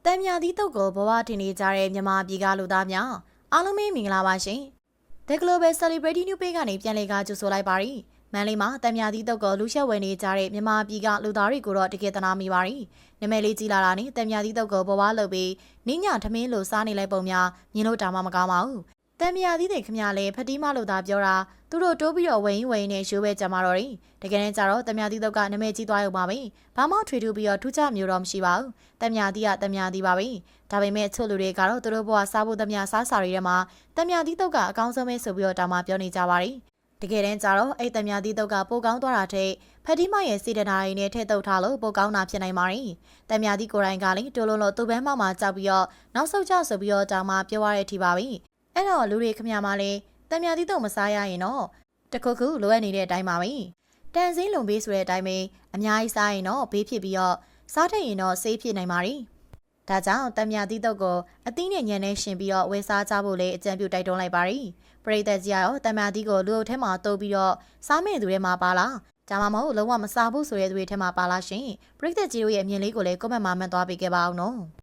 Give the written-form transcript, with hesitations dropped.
တမ်မြာသီးတုတ်ကိုဘဝတင်နေကြတဲ့မြန်မာပြည်ကလူသားများအားလုံးမင်္ဂလာပါရှင်။ The Global Celebrity New Page ကနေပြန်လည်ကြိုဆိုလိုက်ပါရီ။မန်လေးမှာတမ်မြာသီးတုတ်ကိုလူချက်ဝယ်နေကြတဲ့မြန်မာပြည်ကလူသားတွေကိုတော့တကယ်သနာမိပါရီ။နမဲလေးကြီးလာတာနဲ့တမ်မြာသီးတုတ်ကိုဘဝလုပ်ပြီးနင်းညထမင်းလိုစားနေလိုက်ပုံများမြင်လို့တောင်မှမကောင်းပါဘူး။တမ်မြာသီးတွေခမရလဲဖတီးမလို့သာပြောတာသူတို့တိုးပြီးတော့ဝိန်နဲ့ရိုးပဲကြမှာတော့ရီတကယ်တမ်းကျတော့တမ်မြာသီးတုတ်ကနမဲကြီးသွားရုံပါပဲဘာမှထွေထူးပြီးတော့ထူးခြားမျိုးတော့မရှိပါဘူးတမ်မြာသီးကတမ်မြာသီးပါပဲဒါပေမဲ့ချို့လူတွေကတော့သူတို့ဘဝစားဖို့တမ်မြာစားစာတွေထဲမှာတမ်မြာသီးတုတ်ကအကောင်းဆုံးပဲဆိုပြီးတော့တောင်မှပြောနေကြပါရီတကယ်တမ်းကျတော့အဲ့တမ်မြာသီးတုတ်ကပိုကောင်းသွားတာတဲ့ဖတီးမရဲ့စေတနာတွေနဲ့ထည့်တုတ်ထားလို့ပိုကောင်းတာဖြစ်နိုင်ပါရီတမ်မြာသီးကိုယ်တိုင်ကလည်းတိုးလုံးလို့သူ့ဘန်းမှကြောက်ပြီးတော့နောက်ဆုတ်ကြဆိုပြီးတော့တောင်မှပြောရတဲ့အထိပါပဲအဲ့တော့လူတွေခမရမှာလည်းတမ်မြာသီးတုတ်မစားရရင်တော့တခုခုလိုအပ်နေတဲ့အတိုင်းပါပဲတန်စင်းလုံပေးဆိုတဲ့အတိုင်းပဲအများကြီးစားရင်တော့ဘေးဖြစ်ပြီးတော့စားထည့်ရင်တော့ဆေးဖြစ်နိုင်ပါရီဒါကြောင့်တမ်မြာသီးတုတ်ကိုအသီးနဲ့ညံနဲ့ရှင်ပြီးတော့ဝယ်စားကြဖို့လေအကြံပြုတိုက်တွန်းလိုက်ပါရီပရိသတ်ကြီးရောတမ်မြာသီးကိုလူအုပ်ထဲမှာတိုးပြီးတော့စားမယ့်သူတွေမှာပါလားဒါမှမဟုတ်လုံးဝမစားဘူးဆိုတဲ့သူတွေထဲမှာပါလားရှင်ပရိသတ်ကြီးတို့ရဲ့အမြင်လေးကိုလည်းကွန်မန့်မှာမှတ်သွားပေးခဲ့ပါအောင်နော်